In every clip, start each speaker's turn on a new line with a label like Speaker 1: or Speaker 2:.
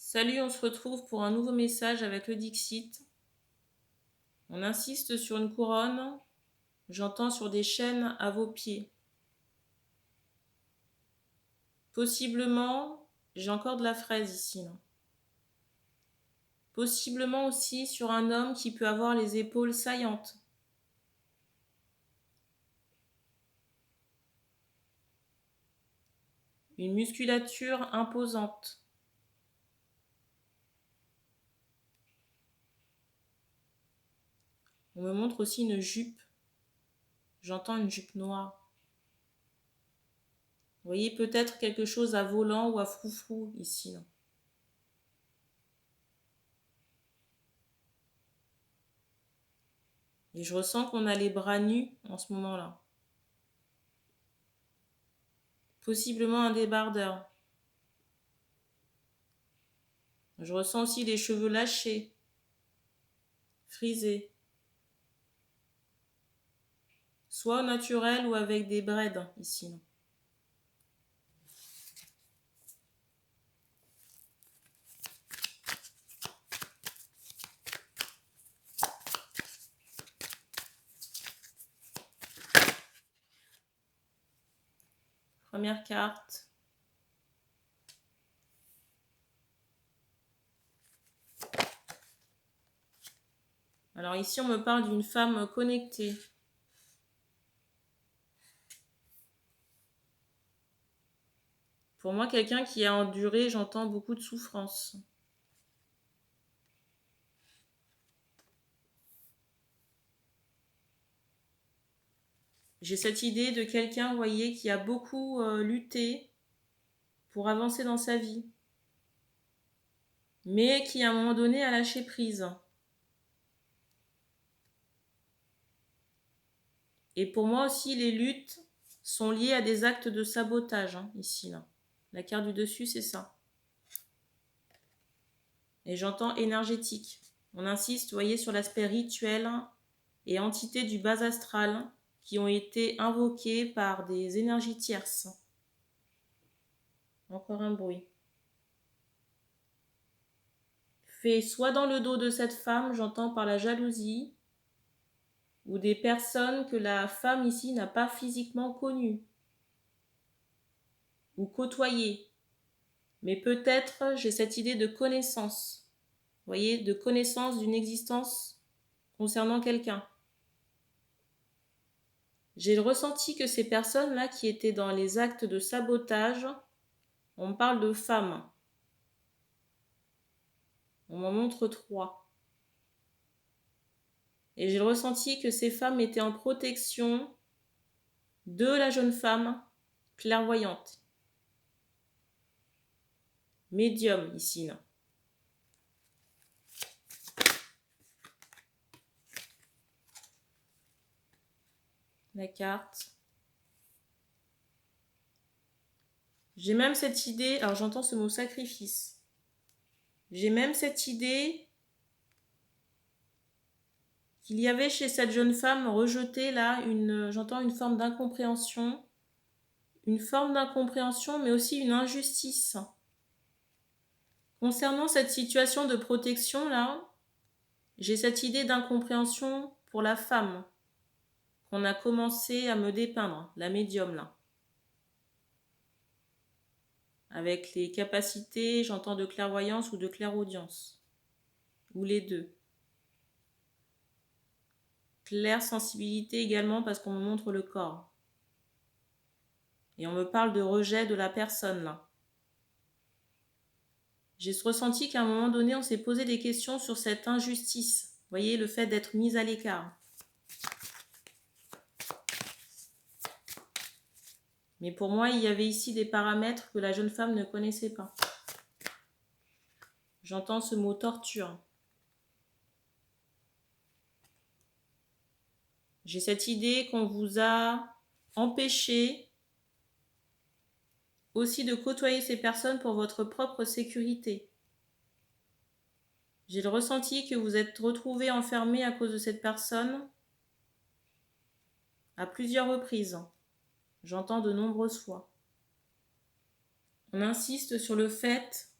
Speaker 1: Salut, on se retrouve pour un nouveau message avec le Dixit. On insiste sur une couronne, j'entends sur des chaînes à vos pieds. Possiblement, j'ai encore de la fraise ici. Là. Possiblement aussi sur un homme qui peut avoir les épaules saillantes. Une musculature imposante. On me montre aussi une jupe. J'entends une jupe noire. Vous voyez peut-être quelque chose à volant ou à froufrou ici. Là. Et je ressens qu'on a les bras nus en ce moment-là. Possiblement un débardeur. Je ressens aussi les cheveux lâchés, frisés. Soit au naturel ou avec des braids ici. Première carte. Alors ici, on me parle d'une femme connectée. Pour moi, quelqu'un qui a enduré, j'entends beaucoup de souffrance. J'ai cette idée de quelqu'un, vous voyez, qui a beaucoup lutté pour avancer dans sa vie, mais qui à un moment donné a lâché prise. Et pour moi aussi, les luttes sont liées à des actes de sabotage, ici, là. La carte du dessus, c'est ça. Et j'entends énergétique. On insiste, vous voyez, sur l'aspect rituel et entités du bas astral qui ont été invoquées par des énergies tierces. Encore un bruit. Fait soit dans le dos de cette femme, j'entends par la jalousie, ou des personnes que la femme ici n'a pas physiquement connues ou côtoyées. Mais peut-être j'ai cette idée de connaissance. Vous voyez, de connaissance d'une existence concernant quelqu'un. J'ai le ressenti que ces personnes-là qui étaient dans les actes de sabotage, on me parle de femmes. On m'en montre 3. Et j'ai le ressenti que ces femmes étaient en protection de la jeune femme clairvoyante. Médium ici, là. La carte. J'ai même cette idée, alors j'entends ce mot sacrifice. J'ai même cette idée qu'il y avait chez cette jeune femme rejetée là, j'entends une forme d'incompréhension. Une forme d'incompréhension, mais aussi une injustice. Concernant cette situation de protection là, j'ai cette idée d'incompréhension pour la femme qu'on a commencé à me dépeindre, la médium là. Avec les capacités, j'entends de clairvoyance ou de clairaudience. Ou les deux. Claire sensibilité également parce qu'on me montre le corps. Et on me parle de rejet de la personne là. J'ai ressenti qu'à un moment donné, on s'est posé des questions sur cette injustice. Vous voyez, le fait d'être mise à l'écart. Mais pour moi, il y avait ici des paramètres que la jeune femme ne connaissait pas. J'entends ce mot torture. J'ai cette idée qu'on vous a empêché aussi de côtoyer ces personnes pour votre propre sécurité. J'ai le ressenti que vous êtes retrouvé enfermé à cause de cette personne à plusieurs reprises. J'entends de nombreuses fois. On insiste sur le fait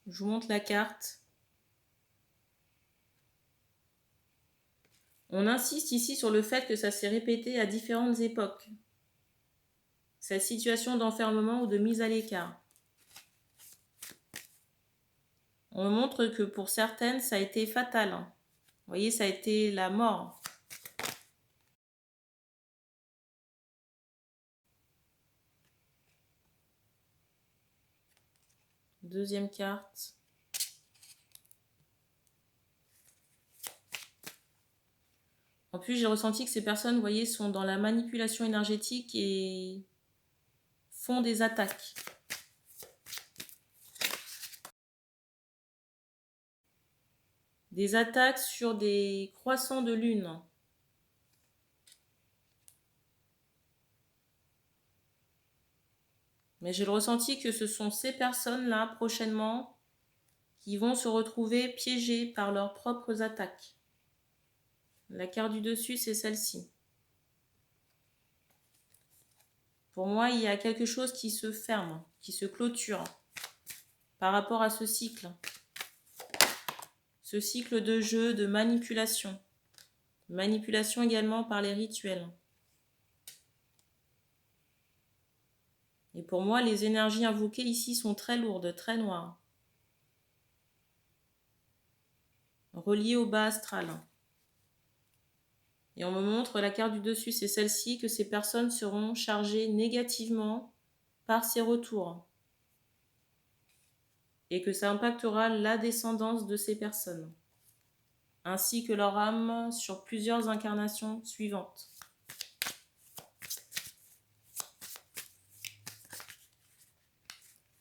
Speaker 1: Je vous montre la carte. On insiste ici sur le fait que ça s'est répété à différentes époques. Cette situation d'enfermement ou de mise à l'écart. On montre que pour certaines, ça a été fatal. Vous voyez, ça a été la mort. Deuxième carte. En plus, j'ai ressenti que ces personnes, vous voyez, sont dans la manipulation énergétique et font des attaques. Des attaques sur des croissants de lune. Mais j'ai le ressenti que ce sont ces personnes-là, prochainement, qui vont se retrouver piégées par leurs propres attaques. La carte du dessus, c'est celle-ci. Pour moi, il y a quelque chose qui se ferme, qui se clôture par rapport à ce cycle. Ce cycle de jeu, de manipulation. Manipulation également par les rituels. Et pour moi, les énergies invoquées ici sont très lourdes, très noires. Reliées au bas astral. Et on me montre la carte du dessus, c'est celle-ci, que ces personnes seront chargées négativement par ces retours. Et que ça impactera la descendance de ces personnes, ainsi que leur âme sur plusieurs incarnations suivantes.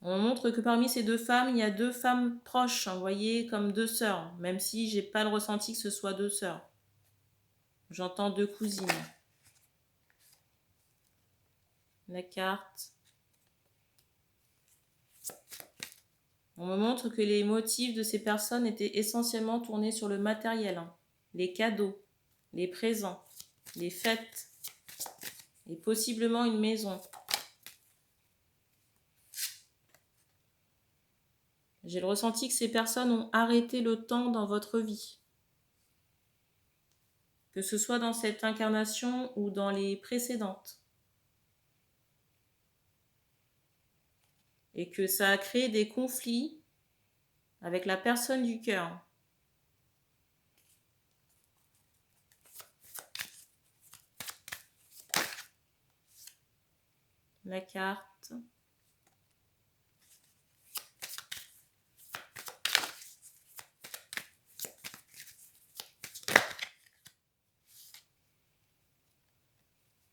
Speaker 1: On montre que parmi ces deux femmes, il y a deux femmes proches, vous voyez, comme deux sœurs, même si j'ai pas le ressenti que ce soit deux sœurs. J'entends deux cousines. La carte. On me montre que les motifs de ces personnes étaient essentiellement tournés sur le matériel, les cadeaux, les présents, les fêtes et possiblement une maison. J'ai le ressenti que ces personnes ont arrêté le temps dans votre vie. Que ce soit dans cette incarnation ou dans les précédentes. Et que ça a créé des conflits avec la personne du cœur. La carte.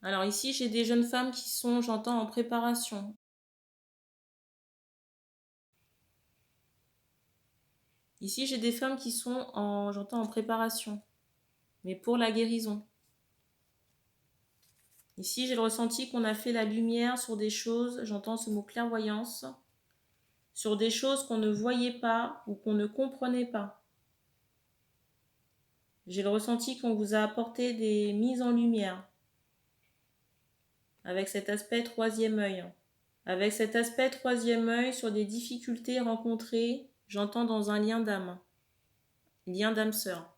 Speaker 1: Alors ici, j'ai des jeunes femmes qui sont, j'entends, en préparation. Ici, j'ai des femmes qui sont j'entends, en préparation, mais pour la guérison. Ici, j'ai le ressenti qu'on a fait la lumière sur des choses, j'entends ce mot clairvoyance, sur des choses qu'on ne voyait pas ou qu'on ne comprenait pas. J'ai le ressenti qu'on vous a apporté des mises en lumière, avec cet aspect troisième œil. Avec cet aspect troisième œil sur des difficultés rencontrées, j'entends dans un lien d'âme sœur.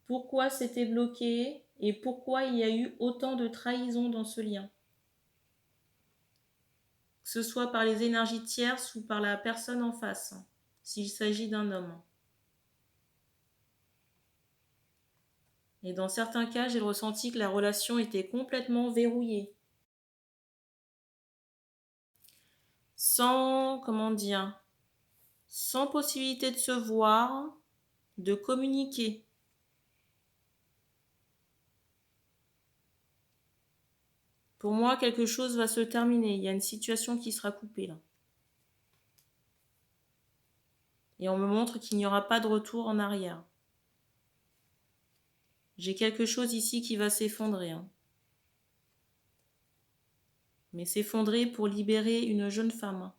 Speaker 1: Pourquoi c'était bloqué et pourquoi il y a eu autant de trahison dans ce lien. Que ce soit par les énergies tierces ou par la personne en face, s'il s'agit d'un homme. Et dans certains cas, j'ai le ressenti que la relation était complètement verrouillée. Sans, sans possibilité de se voir, de communiquer. Pour moi, quelque chose va se terminer. Il y a une situation qui sera coupée là. Et on me montre qu'il n'y aura pas de retour en arrière. J'ai quelque chose ici qui va s'effondrer. Mais s'effondrer pour libérer une jeune femme.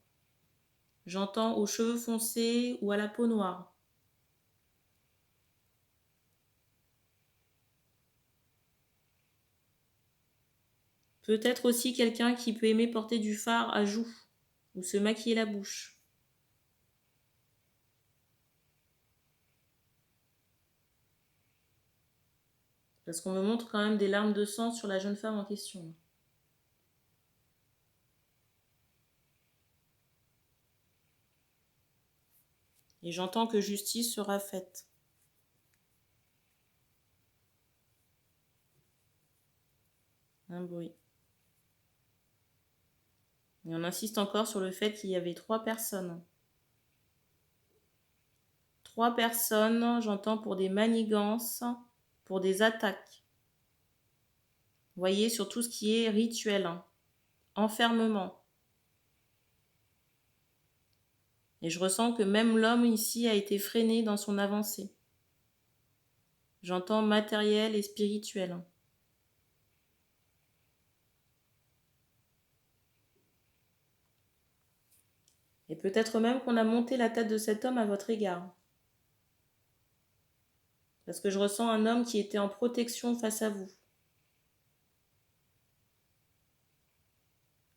Speaker 1: J'entends aux cheveux foncés ou à la peau noire. Peut-être aussi quelqu'un qui peut aimer porter du fard à joues. ou se maquiller la bouche. Parce qu'on me montre quand même des larmes de sang sur la jeune femme en question. Et j'entends que justice sera faite. Un bruit. Et on insiste encore sur le fait qu'il y avait 3 personnes. 3 personnes, j'entends, pour des manigances, pour des attaques. Vous voyez, sur tout ce qui est rituel, enfermement. Et je ressens que même l'homme ici a été freiné dans son avancée. J'entends matériel et spirituel. Et peut-être même qu'on a monté la tête de cet homme à votre égard. Parce que je ressens un homme qui était en protection face à vous.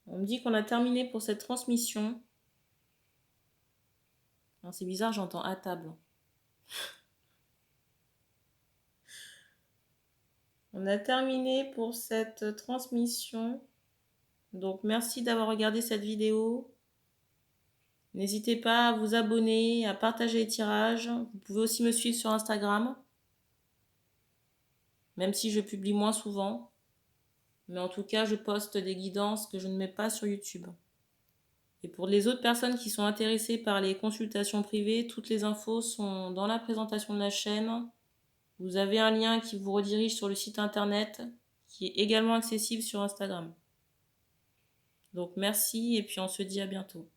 Speaker 1: On me dit qu'on a terminé pour cette transmission. C'est bizarre, j'entends à table. On a terminé pour cette transmission. Donc merci d'avoir regardé cette vidéo. N'hésitez pas à vous abonner, à partager les tirages. Vous pouvez aussi me suivre sur Instagram. Même si je publie moins souvent. Mais en tout cas, je poste des guidances que je ne mets pas sur YouTube. Et pour les autres personnes qui sont intéressées par les consultations privées, toutes les infos sont dans la présentation de la chaîne. Vous avez un lien qui vous redirige sur le site internet, qui est également accessible sur Instagram. Donc merci et puis on se dit à bientôt.